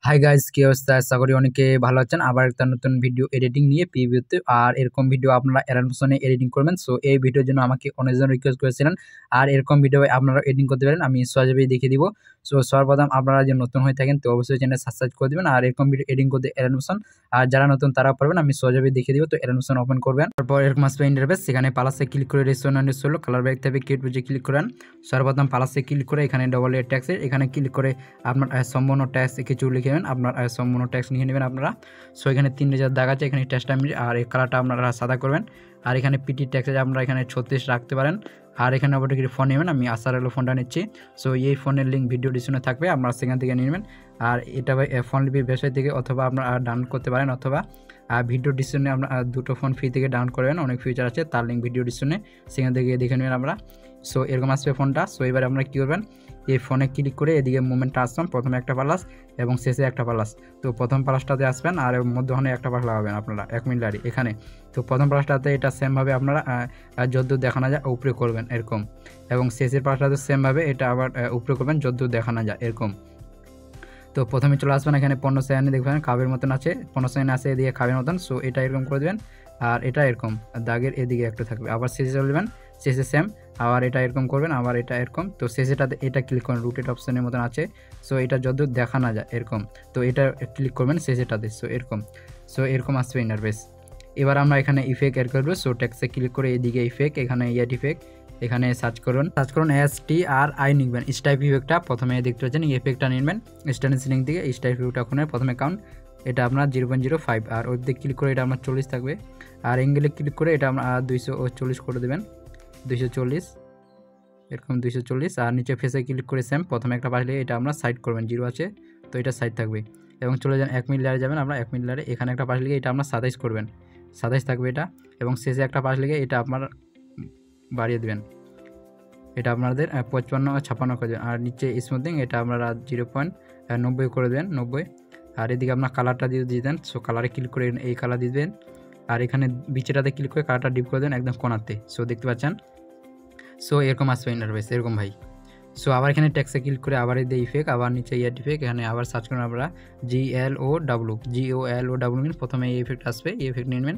Hi guys, কি অবস্থা? আশা করি অনেকে ভালো আছেন। আবার একটা নতুন ভিডিও এডিটিং নিয়ে প্রিভিউতে আর এরকম ভিডিও আপনারা অ্যাডামসনে এডিটিং করবেন। সো এই ভিডিওর জন্য আমাকে অনেকজন রিকোয়েস্ট করেছিলেন আর এরকম ভিডিও আপনারা এডিটিং করতে পারেন, আমি সহজেই দেখিয়ে দিব। সো সর্বপ্রথম আপনারা যে নতুন হয়ে থাকেন তো অবশ্যই চ্যানেল সাবস্ক্রাইব করে দেবেন আর এরকম ভিডিও এডিটিং করতে অ্যাডামসন, আর যারা নতুন তারা পারবেন, আমি সহজেই দেখিয়ে দিব। তো অ্যাডামসন ওপেন করবেন, তারপর এরকম আসবে ইন্টারফেস। সেখানে প্লাসে ক্লিক করে রেস্টুরেন্ট হলো কালার ব্যাগ থেকে ক্রিয়েট পেজে ক্লিক করেন। সর্বপ্রথম প্লাসে ক্লিক করে এখানে ডবল এর ট্যাক্সের এখানে ক্লিক করে আপনার সম্পূর্ণ ট্যাক্স কিছু লিখে নেবেন, আপনার সম্পূর্ণ ট্যাক্স লিখে নেবেন আপনারা। সো এখানে 3 দাগ আছে, এখানে ট্যাক্সটা আর এই কালারটা আপনারা সাদা করবেন। আর এখানে পিটি ট্যাক্সে আপনারা এখানে 36 রাখতে পারেন। আর এখানে অটোমেটিক ফোন নেবেন, আমি আসার হলো ফোনটা নিচ্ছি। সো এই ফোনের লিঙ্ক ভিডিও ডিসক্রিপশনে থাকবে, আপনারা সেখান থেকে নেবেন। আর এটা ফোন লিপির ওয়েবসাইট থেকে অথবা আপনারা ডাউনলোড করতে পারেন, অথবা ভিডিও ডিসক্রিপশনে আপনারা দুটো ফোন ফ্রি থেকে ডাউনলোড করবেন, অনেক ফিচার আছে, তার লিঙ্ক ভিডিও ডিসক্রিপশনে, সেখান থেকে দেখে নেবেন আমরা। সো এরকম আসবে ফোনটা। সো এবার আপনারা কী করবেন, এই ফোনে ক্লিক করে এদিকে মুভমেন্টটা আসবেন, প্রথমে একটা প্লাস এবং শেষে একটা প্লাস। তো প্রথম প্লাসটাতে আসবেন আর মধ্যখানে একটা প্লাস লাগাবেন আপনারা 1 মিনিট দাঁড়িয়ে এখানে। তো প্রথম প্লাসটাতে এটা সেমভাবে আপনারা যদ্দূর দেখানো যায় উপরে করবেন এরকম, এবং শেষের প্লাসটাতে সেমভাবে এটা আবার উপরে করবেন যদ্দূর দেখানো যায় এরকম। তো প্রথমে চলে আসবেন এখানে 15 সেকেন্ডে দেখবেন কাবের মতন আছে, 15 সেকেন্ড আছে এদিকে কাবের মতন। সো এটা এরকম করে দেবেন আর এটা এরকম দাগের এদিকে একটা থাকবে, আবার শেষে চলে যাবেন, শেষে সেম আবার এটা এরকম করবেন, আবার এটা এরকম। তো শেষেটাতে এটা ক্লিক করুন, রুটেড অপশনের মতন আছে। সো এটা যতদূর দেখা না যায় এরকম, তো এটা ক্লিক করবেন শেষেটাতে। সো এরকম, সো এরকম আসবে ইন্টারফেস। এবার আমরা এখানে ইফেক্ট অ্যাড করবো। সো ট্যাক্সে ক্লিক করে এদিকে ইফেক্ট, এখানে ইয়াড ইফেক্ট, এখানে সার্চ করুন STRI লিখবেন, স্টাইপ ইফেক্টটা প্রথমে দেখতে পাচ্ছেন, এই ইফেক্টটা নেবেন স্ট্যান্ড সিলিং থেকে। স্টাইপ ইফেক্টটা ওখানে প্রথমে কাউন্ট, এটা আপনার 0.05, আর ওই দিকে ক্লিক করে এটা আপনার 40 থাকবে। আর অ্যাঙ্গেলে ক্লিক করে এটা আপনার 240 করে দেবেন, 240 এরকম 240। আর নিচে ফেসে ক্লিক করে সেম প্রথমে একটা পাশে এটা আমরা সাইড করবেন, 0 আছে তো এটা সাইড থাকবে। এবং চলে যান 1 মিনিট লেয়ারে যাবেন, আমরা 1 মিনিট লেয়ারে এখানে একটা পাশ লিখে এটা আমরা 27 করবেন, 27 থাকবে এটা। এবং শেষে একটা পাশ লিখে এটা আপনার বাড়িয়ে দেবেন, এটা আপনাদের 55-56 করে দেবেন। আর নিচে স্মুথিং এটা আপনারা 0.90 করে দেবেন, 90। আর এদিকে আপনার কালারটা দিয়ে দেন। সো কালারে ক্লিক করে এই কালার দিয়ে দেবেন, আর এখানে বিচেটাতে ক্লিক করে কালারটা ডিপ করে দেন একদম কোনাতে। সো দেখতে পাচ্ছেন, সো এরকম আসবে ইন্টারফেস এরকম ভাই। সো আবার এখানে ট্যাক্সে ক্লিক করে আবার এই ইফেক্ট, আবার নিচে ইয়ার ইফেক্ট, এখানে আবার সার্চ করুন আপনারা GLOW মিন, প্রথমে এই ইফেক্ট আসবে, এই ইফেক্ট নিয়ে নেবেন।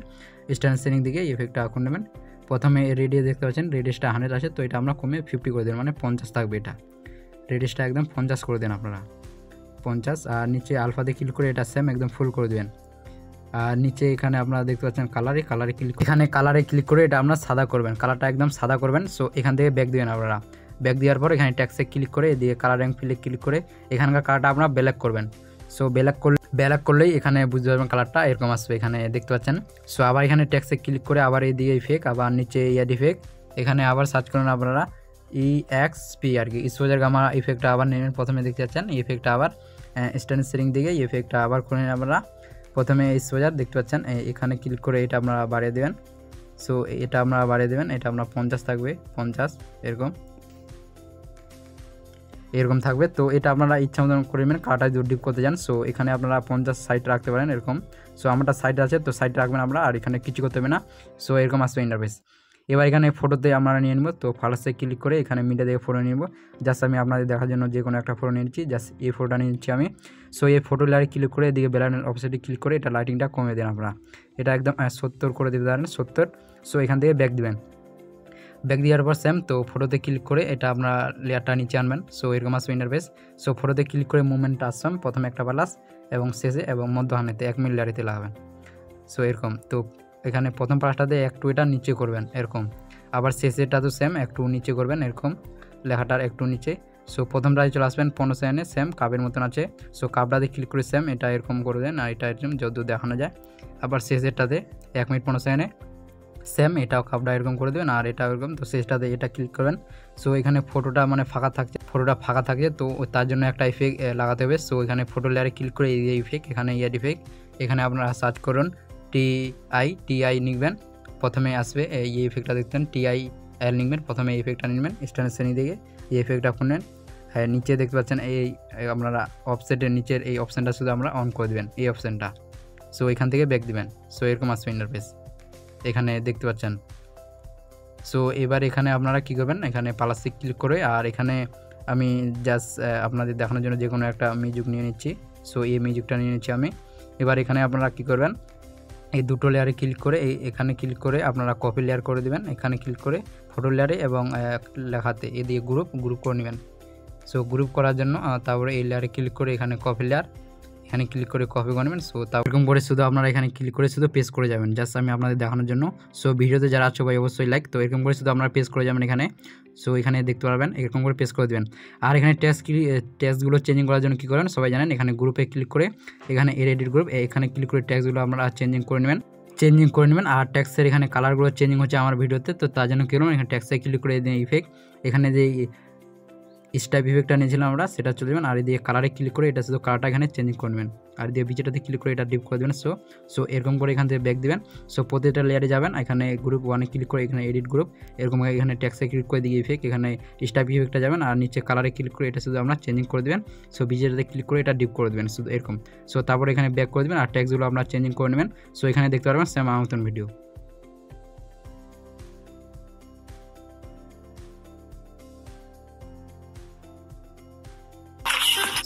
স্ট্যান্ড সেটিং দিকে এই ইফেক্টটা এখন নেবেন। প্রথমে রেডিয়াস দেখতে পাচ্ছেন, রেডিয়াসটা 100 আছে, তো এটা আমরা কমে 50 করে দেন, মানে 50 থাকবে। এটা রেডিয়াসটা একদম 50 করে দেন আপনারা, 50। আর নিচে আলফাতে ক্লিক করে এটা সেম একদম ফুল করে দেবেন। আর নিচে এখানে আপনারা দেখতে পাচ্ছেন কালারে ক্লিক, এখানে কালারে ক্লিক করে এটা আপনারা সাদা করবেন, কালারটা একদম সাদা করবেন। সো এখান থেকে ব্যাক দেবেন আপনারা, ব্যাক দেওয়ার পর এখানে ট্যাক্সে ক্লিক করে এদিকে কালার র্যাঙ্ক ফিলে ক্লিক করে এখানকার কালারটা আপনারা ব্ল্যাক করবেন। সো ব্ল্যাক করলেই এখানে বুঝতে পারবেন কালারটা এরকম আসবে, এখানে দেখতে পাচ্ছেন। সো আবার এখানে ট্যাক্সে ক্লিক করে আবার এইদিকে ইফেক্ট, আবার নিচে ইয়াড ইফেক্ট, এখানে আবার সার্চ করুন আপনারা EXP আর কি, স্পোজার গামা ইফেক্টটা আবার নেবেন। প্রথমে দেখতে পাচ্ছেন এই ইফেক্টটা আবার স্ট্যান্ড সেটিং দিকে এই ইফেক্টটা আবার করে নেন আপনারা। প্রথমে স্পোজার দেখতে পাচ্ছেন, এখানে ক্লিক করে এটা আপনারা বাড়িয়ে দেবেন। সো এটা আপনারা বাড়িয়ে দেবেন, এটা আপনার 50 থাকবে, 50 এরকম থাকবে। তো এটা আপনারা ইচ্ছা মতন করে নেবেন, কাটা যদি ডিপ করতে যান। সো এখানে আপনারা 50 সাইড রাখতে পারেন এরকম। সো আমারটা সাইড আছে তো সাইড রাখবেন আমরা, আর এখানে কিছু করতে হবে না। সো এরকম আসবে ইন্টারফেস। এবার এখানে ফটোতে আমরা নিয়ে নেব, তো ফার্স্টে ক্লিক করে এখানে মিডিয়া থেকে ফটো নিয়ে নেব। জাস্ট আমি আপনাদের দেখার জন্য যে কোনো একটা ফটো নিয়ে নিচ্ছি, জাস্ট এই ফটোটা নিয়ে নিচ্ছি আমি। সো এই ফটো লেয়ারে ক্লিক করে এদিকে ব্যালান্স অপশনটি ক্লিক করে এটা লাইটিংটা কমিয়ে দেন আপনারা, এটা একদম 70 করে দিতে পারেন, 70। সো এখান থেকে ব্যাক দিবেন, ব্যাক দেওয়ার পর সেম তো ফটোতে ক্লিক করে এটা আপনার লেয়ারটা নিচে আনবেন। সো এরকম আসবে ইন্টারফেস। সো ফটোতে ক্লিক করে মুভমেন্টটা আসবেন, প্রথমে একটা প্লাস এবং শেষে এবং মধ্যখানেতে 1 মিনিট লেয়ারিতে লাগাবেন। সো এরকম, তো এখানে প্রথম প্লাসটাতে একটু এটা নিচে করবেন এরকম, আবার শেষেরটা তো সেম একটু নিচে করবেন এরকম, লেখাটার একটু নিচে। সো প্রথমটায় চলে আসবেন 15 সেকেন্ডে, সেম কাবের মতন আছে। সো কাবটাতে ক্লিক করে সেম এটা এরকম করে দেন, আর এটা এরকম যতদূর দেখানো যায়। আবার শেষেরটাতে 1 মিনিট 15 সেকেন্ডে সেম এটাও কাপটা এরকম করে দেবেন, আর এটা এরকম। তো শেষটাতে এটা ক্লিক করবেন। সো এখানে ফটোটা মানে ফাঁকা থাকছে, ফটোটা ফাঁকা থাকে, তো তার জন্য একটা ইফেক্ট লাগাতে হবে। সো এখানে ফটো লেয়ারে ক্লিক করে এই ইফেক্ট, এখানে ইয়াড ইফেক্ট, এখানে আপনারা সার্চ করুন TI লিখবেন, প্রথমে আসবে এই ইফেক্টটা দেখতেন TIL লিখবেন, প্রথমে এই ইফেক্টটা নেবেন স্ট্যান্ড শ্রেণী থেকে, এই ইফেক্টটা খুলবেন। হ্যাঁ নিচে দেখতে পাচ্ছেন এই আপনারা অফসেটের নিচের এই অপশানটা শুধু আমরা অন করে দেবেন, এই অপশানটা। সো এখান থেকে ব্যাক দিবেন। সো এরকম আসবে ইন্টারফেস, এখানে দেখতে পাচ্ছেন। সো এবার এখানে আপনারা কী করবেন, এখানে প্লাসে ক্লিক করে, আর এখানে আমি জাস্ট আপনাদের দেখানোর জন্য যে কোনো একটা মিউজিক নিয়ে নিচ্ছি। সো এই মিউজিকটা নিয়ে নিচ্ছি আমি। এবার এখানে আপনারা কী করবেন, এই দুটো লেয়ারে ক্লিক করে এখানে ক্লিক করে আপনারা কপি লেয়ার করে দেবেন, এখানে ক্লিক করে ফটো লেয়ারে এবং লেখাতে এ দিয়ে গ্রুপ করে নেবেন। সো গ্রুপ করার জন্য তারপরে এই লেয়ারে ক্লিক করে এখানে কপি লেয়ার, এখানে ক্লিক করে কপি করে নেবেন। সো এরকম করে শুধু আপনারা এখানে ক্লিক করে শুধু পেস্ট করে যাবেন, জাস্ট আমি আপনাদের দেখানোর জন্য। সো ভিডিওতে যারা আছো ভাই অবশ্যই লাইক। তো এরকম করে শুধু আপনারা পেস্ট করে যাবেন এখানে। সো এখানে দেখতে পারবেন এরকম করে পেস্ট করে দেবেন। আর এখানে টেক্সটগুলো চেঞ্জিং করার জন্য কী করেন সবাই জানেন, এখানে গ্রুপে ক্লিক করে এখানে এডিট গ্রুপ, এখানে ক্লিক করে টেক্সটগুলো আপনারা চেঞ্জিং করে নেবেন। আর ট্যাক্সের এখানে কালারগুলো চেঞ্জিং হচ্ছে আমার ভিডিওতে, তো তার জন্য কী করবেন এখানে ট্যাক্সে ক্লিক করে দিয়ে ইফেক্ট, এখানে যে স্টাইপ ইফেক্টটা নিয়েছিলাম আমরা সেটা চলে যাবেন। আর দিয়ে কালারে ক্লিক করে এটা শুধু কালারটা এখানে চেঞ্জিং করে নেবেন, আর দিয়ে বিচেটাতে ক্লিক করে এটা ডিপ করে দেবেন। সো এরকম করে এখান থেকে ব্যাক দেবেন। সো প্রতিটা লেয়ারে যাবেন, এখানে গ্রুপ 1-এ ক্লিক করে এখানে এডিট গ্রুপ, এরকম এখানে ট্যাক্সে ক্লিক করে দিয়ে ইফেক্ট, এখানে স্টাইপ ইফেক্টটা যাবেন আর নিচে কালারে ক্লিক করে এটা শুধু আমরা চেঞ্জিং করে দেবেন। সো বিচেটাতে ক্লিক করে এটা ডিপ করে দেবেন শুধু এরকম। সো তারপরে এখানে ব্যাক করে দেবেন আর ট্যাক্সগুলো আপনারা চেঞ্জিং করে নেবেন। সো এখানে দেখতে পারবেন সেম আমার মতন ভিডিও।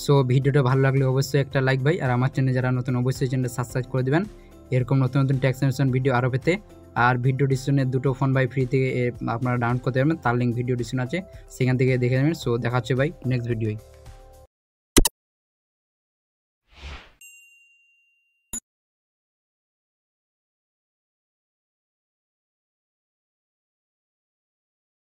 সো ভিডিওটা ভালো লাগলে অবশ্যই একটা লাইক ভাই, আর আমার চ্যানেলে যারা নতুন অবশ্যই চ্যানেলটা সাবস্ক্রাইব করে দেবেন এরকম নতুন নতুন ট্যাক্স অ্যানিমেশন ভিডিও আরও পেতে। আর ভিডিও ডিসক্রিপশনে দুটো ফোন ভাই ফ্রি থেকে আপনারা ডাউনলোড করতে পারবেন, তার লিঙ্ক ভিডিও ডিসক্রিপশন আছে, সেখান থেকে দেখে নেবেন। সো দেখা হচ্ছে ভাই নেক্সট ভিডিওয়।